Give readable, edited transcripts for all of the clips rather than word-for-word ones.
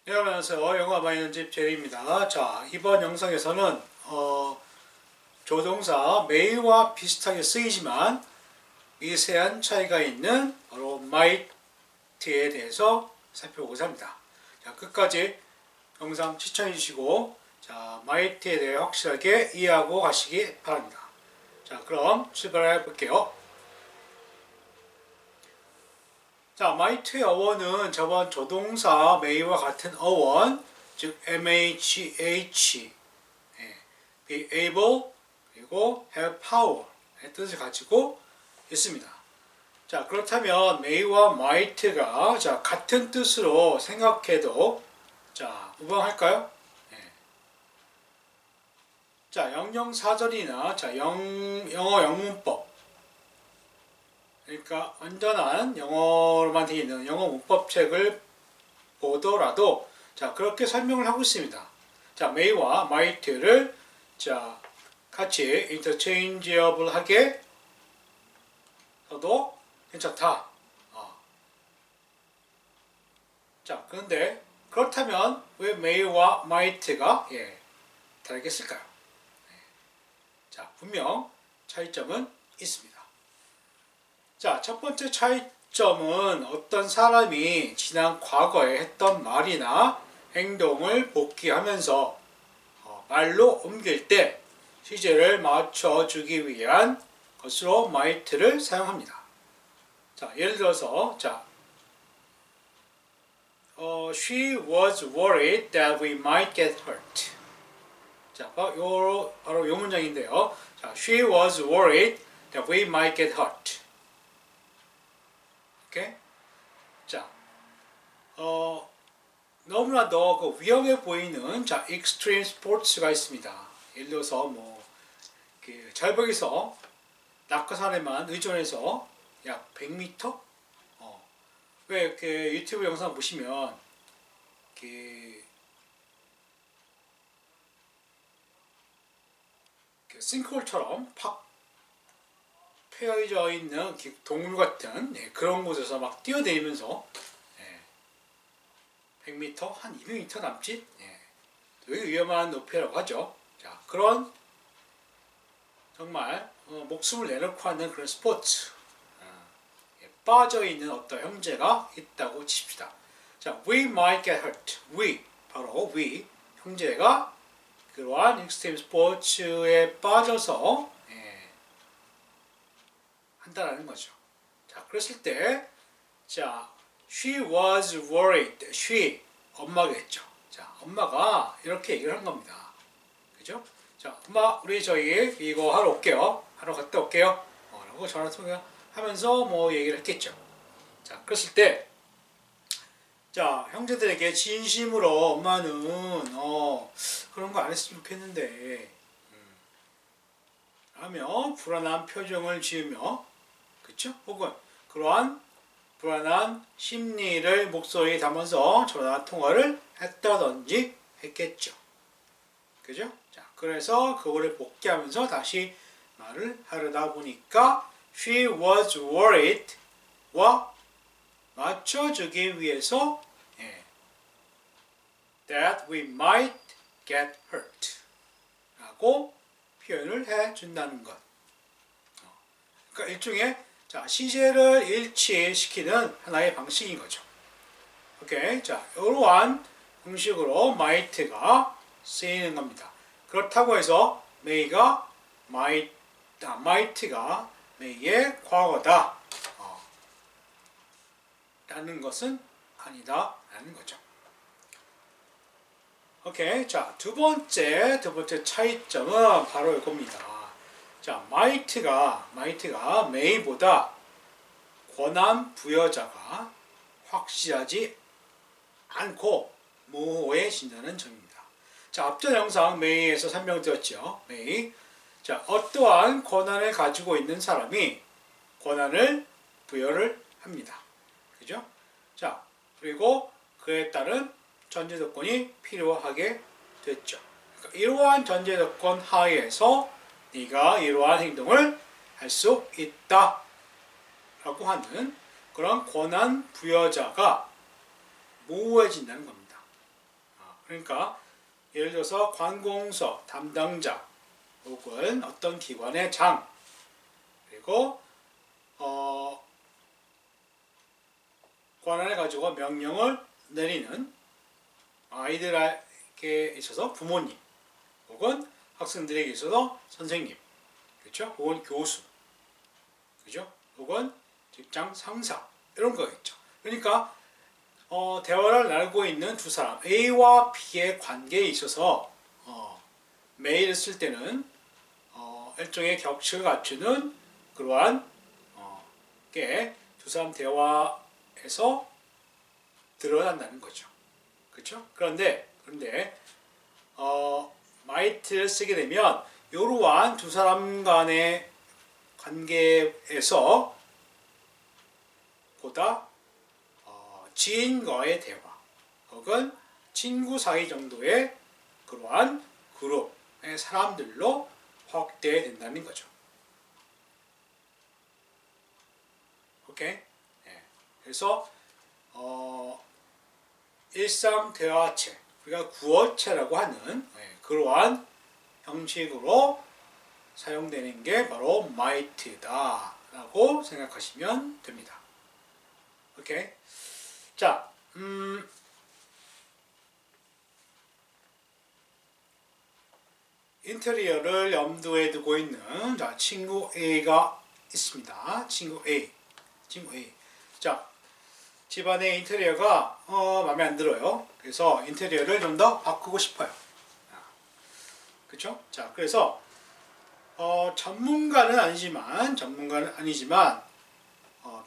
네, 안녕하세요. 영화 많이 있는 집 제리입니다. 자, 이번 영상에서는 조동사 may와 비슷하게 쓰이지만 미세한 차이가 있는 바로 might에 대해서 살펴보고자 합니다. 자, 끝까지 영상 시청해 주시고 자, might에 대해 확실하게 이해하고 가시기 바랍니다. 자, 그럼 출발해 볼게요. 자, might의 어원은 저번 조동사 may와 같은 어원, 즉 MHH, be able, 그리고 have power의 뜻을 가지고 있습니다. 자, 그렇다면 may와 might가 자, 같은 뜻으로 생각해도 자, 무방할까요? 자, 영영사전이나 자, 영어 영문법, 그러니까 완전한 영어로만 되어 있는 영어 문법책을 보더라도 자, 그렇게 설명을 하고 있습니다. 자, may와 might를 자, 같이 interchangeable하게 써도 괜찮다. 자, 그런데 그렇다면 왜 may와 might가 다르게 쓸까요? 자, 분명 차이점은 있습니다. 자, 첫 번째 차이점은 어떤 사람이 지난 과거에 했던 말이나 행동을 복귀하면서 말로 옮길 때 시제를 맞춰주기 위한 것으로 might를 사용합니다. 자, 예를 들어서 자, she was worried that we might get hurt. 자, 바로 이 문장인데요. 자, she was worried that we might get hurt. 오케이? 자, 너무나도 그 위험해 보이는 자, extreme sports가 있습니다. 예를 들어서 그 절벽에서 낙하산에만 의존해서 약 100m? 왜 이렇게 유튜브 영상 보시면 그 싱크홀처럼 팍 패여져 있는 동물 같은 그런 곳에서 막 뛰어내리면서 100m, 한 200m 남짓 되게 위험한 높이라고 하죠. 자, 그런 정말 목숨을 내놓고 하는 그런 스포츠 빠져있는 어떤 형제가 있다고 칩시다. 자, we might get hurt. we, 바로 we, 형제가 그러한 익스트림 스포츠에 빠져서 한다라는 거죠. 자, 그랬을 때, 자, she was worried. she, 엄마겠죠. 자, 엄마가 이렇게 얘기를 한 겁니다. 그죠? 자, 엄마, 우리 저희 이거 하러 올게요. 하러 갔다 올게요. 라고 전화 통화하면서 얘기를 했겠죠. 자, 그랬을 때, 자, 형제들에게 진심으로 엄마는 그런 거 안 했으면 좋겠는데 하며 불안한 표정을 지으며 그쵸? 혹은 그러한 불안한 심리를 목소리에 담아서 전화 통화를 했다든지 했겠죠. 그죠? 자, 그래서 그거를 복귀하면서 다시 말을 하려다 보니까 she was worried 와 맞춰주기 위해서 that we might get hurt 라고 표현을 해준다는 것. 그러니까 일종의 자, 시제를 일치시키는 하나의 방식인 거죠. 오케이. 자, 이러한 형식으로 might가 쓰이는 겁니다. 그렇다고 해서 may가 might가 may의 과거다 라는 것은 아니다 라는 거죠. 오케이. 자, 두 번째 차이점은 바로 이겁니다. 자, might가 may보다 권한 부여자가 확실하지 않고 모호해진다는 점입니다. 자, 앞전 영상 may에서 설명드렸죠. may. 자, 어떠한 권한을 가지고 있는 사람이 권한을 부여를 합니다. 그죠? 자, 그리고 그에 따른 전제 조건이 필요하게 됐죠. 그러니까 이러한 전제 조건 하에서 네가 이러한 행동을 할 수 있다 라고 하는 그런 권한 부여자가 모호해진다는 겁니다. 그러니까 예를 들어서 관공서 담당자 혹은 어떤 기관의 장, 그리고 권한을 가지고 명령을 내리는 아이들에게 있어서 부모님, 혹은 학생들에게 있어서 선생님, 그렇죠? 혹은 교수, 그죠? 혹은 직장 상사, 이런 거겠죠. 그러니까 대화를 나누고 있는 두 사람 A와 B의 관계에 있어서 메일을 쓸 때는 일종의 격식을 갖추는 그러한 게 두 사람 대화에서 드러난다는 거죠. 그렇죠? 그런데 might를 쓰게 되면 이러한 두 사람 간의 관계에서 보다 지인과의 대화 혹은 친구 사이 정도의 그러한 그룹의 사람들로 확대된다는 거죠. 오케이? 네. 그래서 일상 대화체, 우리가 구어체라고 하는 그러한 형식으로 사용되는 게 바로 might다라고 생각하시면 됩니다. 오케이? 자, 인테리어를 염두에 두고 있는 친구 A가 있습니다. 친구 A. 자, 집안의 인테리어가 마음에 안 들어요. 그래서 인테리어를 좀 더 바꾸고 싶어요. 그렇죠? 자, 그래서 전문가는 아니지만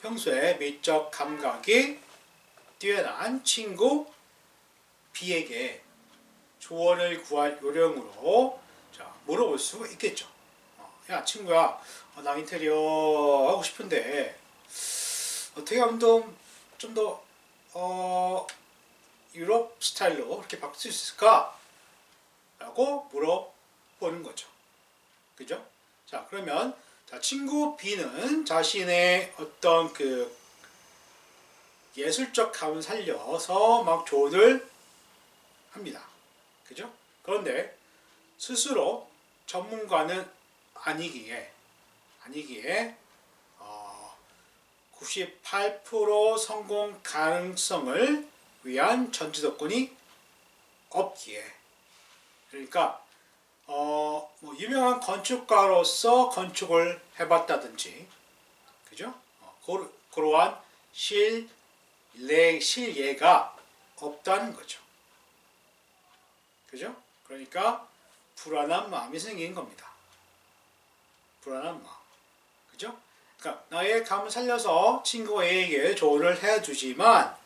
평소에 미적 감각이 뛰어난 친구 B에게 조언을 구할 요령으로 물어볼 수 있겠죠. 야, 친구야, 나 인테리어 하고 싶은데 어떻게 하면 좀 더 유럽 스타일로 이렇게 바꿀 수 있을까? 라고 물어보는 거죠. 그죠? 자, 그러면 친구 B는 자신의 어떤 그 예술적 감을 살려서 막 조언을 합니다. 그죠? 그런데 스스로 전문가는 아니기에 98% 성공 가능성을 위한 전지조건이 없기에, 그러니까 뭐 유명한 건축가로서 건축을 해봤다든지, 그죠? 그러한 실예가 없다는 거죠. 그죠? 그러니까 불안한 마음이 생긴 겁니다. 불안한 마음. 그죠? 그러니까 나의 감을 살려서 친구 A에게 조언을 해주지만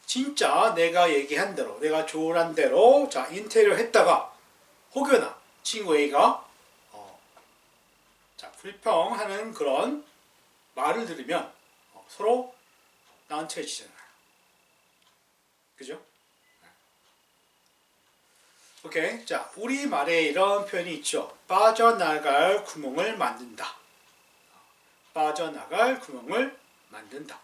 진짜 내가 얘기한 대로, 내가 조언한 대로 인테리어 했다가 혹여나 친구 A가 불평하는 그런 말을 들으면 서로 난처해지잖아요. 그죠? 오케이. 자, 우리말에 이런 표현이 있죠. 빠져나갈 구멍을 만든다. 빠져나갈 구멍을 만든다.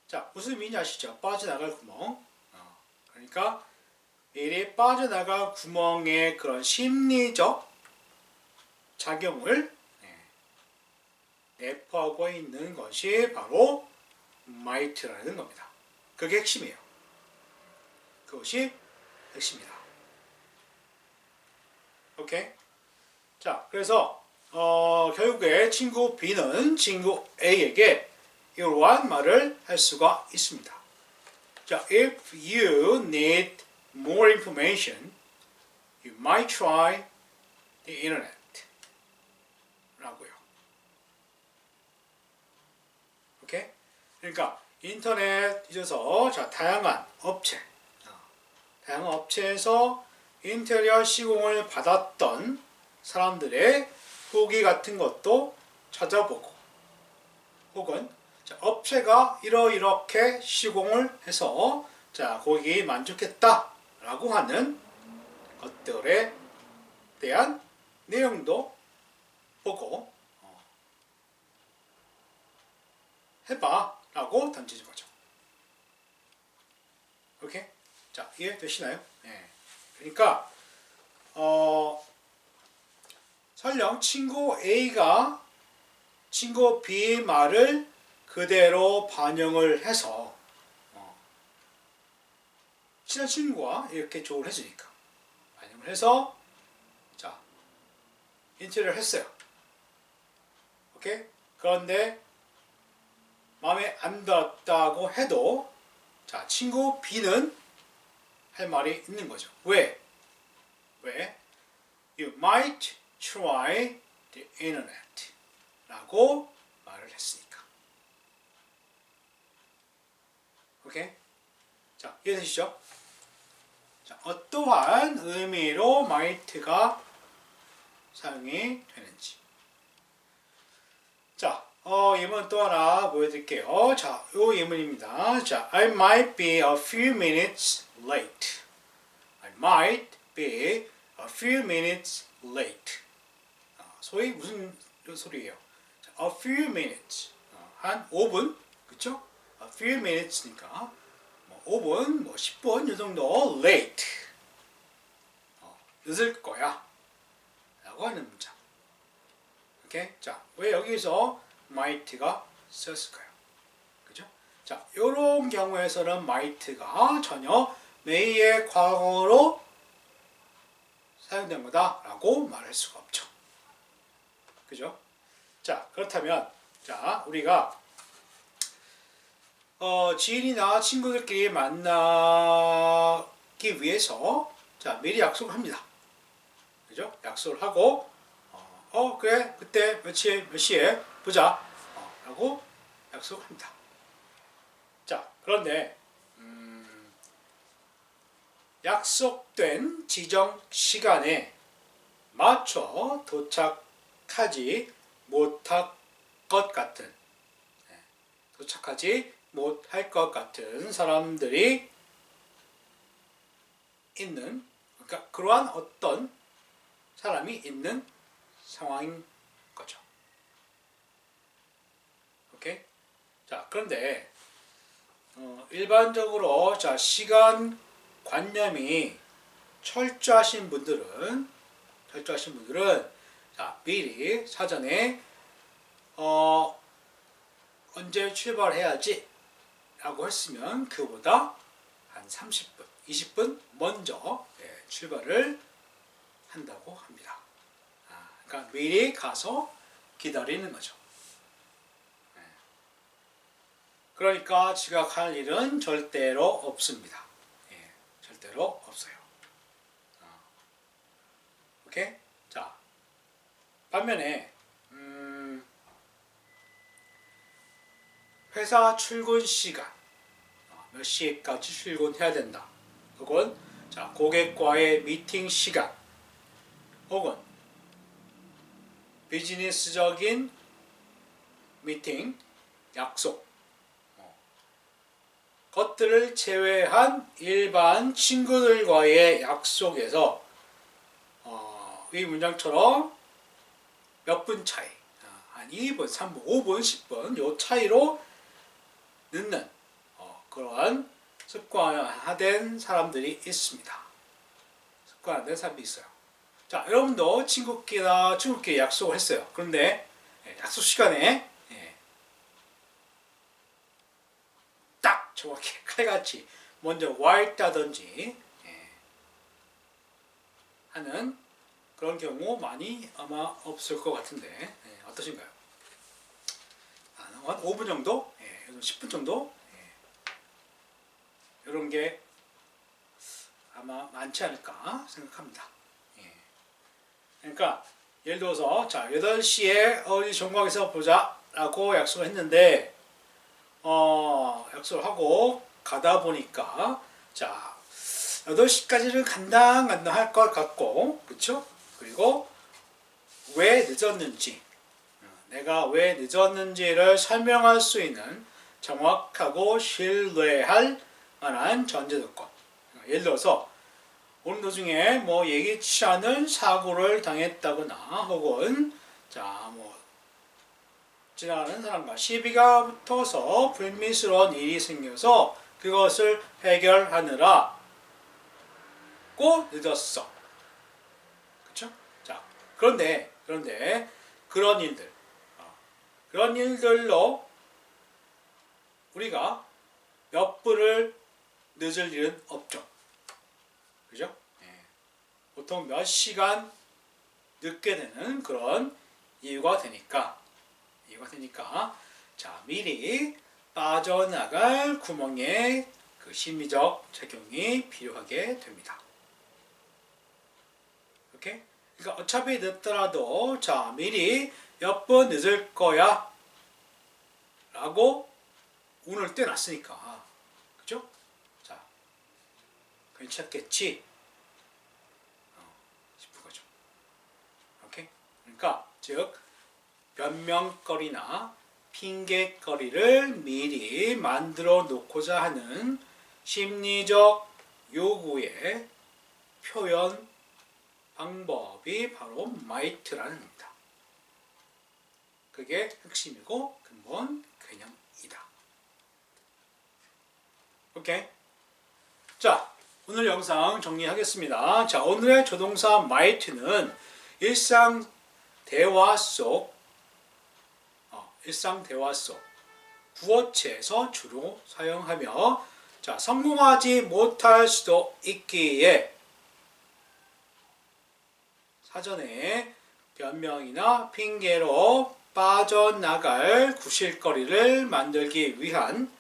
자, 무슨 의미인지 아시죠? 빠져나갈 구멍. 그러니까 미리 빠져나갈 구멍의 그런 심리적 작용을 내포하고 있는 것이 바로 might라는 겁니다. 그게 핵심이에요. 그것이 핵심이다. 오케이? 자, 그래서 결국에 친구 B는 친구 A에게 이러한 말을 할 수가 있습니다. 자, if you need more information, you might try the internet. 라고요. 오케이? 그러니까 인터넷 있어서 다양한 업체에서 인테리어 시공을 받았던 사람들의 후기 같은 것도 찾아보고, 혹은 업체가 이렇게 시공을 해서 거기에 만족했다 라고 하는 것들에 대한 내용도 보고 해봐 라고 던지는 거죠. 오케이? 자, 이해되시나요? 예. 그러니까 설령 친구 A가 친구 B의 말을 그대로 반영을 해서 친한 친구가 이렇게 조언을 해주니까 반영을 해서 자 인터뷰를 했어요. 오케이? 그런데 마음에 안 들었다고 해도 자 친구 B는 할 말이 있는 거죠. 왜? You might try the internet 라고 말을 했으니까. 오케이? 자, 이해되시죠? 자, 어떠한 의미로 might가 사용이 되는지. 자, 예문 또 하나 보여드릴게요. 자, 요 예문입니다. 자, I might be a few minutes late. I might be a few minutes late. 소위 무슨 소리예요? 자, a few minutes. 한 5분, 그쵸? A few minutes니까 뭐 5분, 뭐 10분 이 정도 late. 늦을 거야. 라고 하는 문장. 오케이? 자, 왜 여기서 might가 썼을까요? 그죠? 자, 요런 경우에서는 might가 전혀 may의 과거로 사용된 거다라고 말할 수가 없죠. 그죠? 자, 그렇다면 자, 우리가 지인이나 친구들끼리 만나기 위해서 자, 미리 약속을 합니다. 그죠? 약속을 하고 그래 그때 몇 시에 보자 라고 약속합니다. 자, 그런데 약속된 지정 시간에 맞춰 도착하지 못할 것 같은 사람들이 있는, 그러니까 그러한 어떤 사람이 있는 상황인 거죠. 오케이? 자, 그런데 일반적으로 자 시간 관념이 철저하신 분들은 자 미리 사전에 언제 출발해야지 라고 했으면 그보다 한 30분, 20분 먼저 출발을 한다고 합니다. 그러니까 미리 가서 기다리는 거죠. 그러니까 지각할 일은 절대로 없습니다. 절대로 없어요. 오케이? 자, 반면에 회사 출근 시간 몇 시까지 출근해야 된다. 혹은 자 고객과의 미팅 시간 혹은 비즈니스적인 미팅, 약속 것들을 제외한 일반 친구들과의 약속에서 이 문장처럼 몇 분 차이, 한 2분, 3분, 5분, 10분 요 차이로 늦는 그러한 습관화된 사람들이 있습니다. 습관화된 사람이 있어요. 자, 여러분도 친구끼리 약속을 했어요. 그런데 약속 시간에 딱 정확히 칼같이 먼저 와 있다든지 하는 그런 경우 많이 아마 없을 것 같은데 어떠신가요? 한 5분 정도? 10분 정도? 이런 게 아마 많지 않을까 생각합니다. 그러니까 예를 들어서 자 8시에 어디 종각에서 보자 라고 약속을 했는데 약속을 하고 가다 보니까 자 8시까지는 간당 할 것 같고 그렇죠? 그리고 왜 늦었는지 내가 왜 늦었는지를 설명할 수 있는 정확하고 신뢰할 만한 전제조건. 예를 들어서 오는 도중에 뭐 예기치 않은 사고를 당했다거나 혹은 자 뭐 지나가는 사람과 시비가 붙어서 불미스러운 일이 생겨서 그 그것을 해결하느라 꼭 늦었어. 그렇죠? 자, 그런데 그런 일들, 그런 일들로 우리가 몇 분을 늦을 일은 없죠. 그죠? 보통 몇 시간 늦게 되는 그런 이유가 되니까, 자, 미리 빠져나갈 구멍에 그 심리적 작용이 필요하게 됩니다. 오케이? 그러니까 어차피 늦더라도 자, 미리 몇 분 늦을 거야 라고 운을 떼놨으니까, 그죠? 자, 괜찮겠지 싶은 거죠. 오케이? 그러니까 즉 변명거리나 핑계거리를 미리 만들어 놓고자 하는 심리적 요구의 표현 방법이 바로 might라는 겁니다. 그게 핵심이고 근본 개념이다. 오케이? 자, 오늘 영상 정리하겠습니다. 자, 오늘의 조동사 might는 일상 대화 속 구어체에서 주로 사용하며, 자, 성공하지 못할 수도 있기에 사전에 변명이나 핑계로 빠져나갈 구실거리를 만들기 위한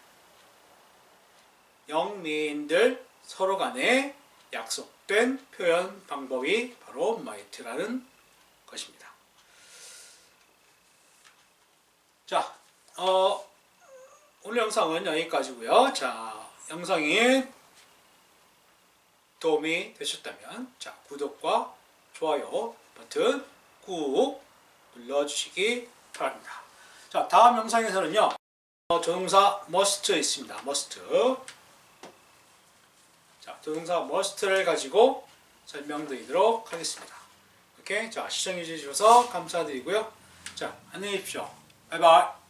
영미인들 서로 간에 약속된 표현 방법이 바로 might라는 것입니다. 자, 오늘 영상은 여기까지고요. 자, 영상이 도움이 되셨다면 자, 구독과 좋아요 버튼 꾹 눌러주시기 바랍니다. 자, 다음 영상에서는요, 조동사 must 있습니다. must. 자, 조동사 must를 가지고 설명드리도록 하겠습니다. 오케이? 자, 시청해 주셔서 감사드리고요. 자, 안녕히 계십시오. 바이바이.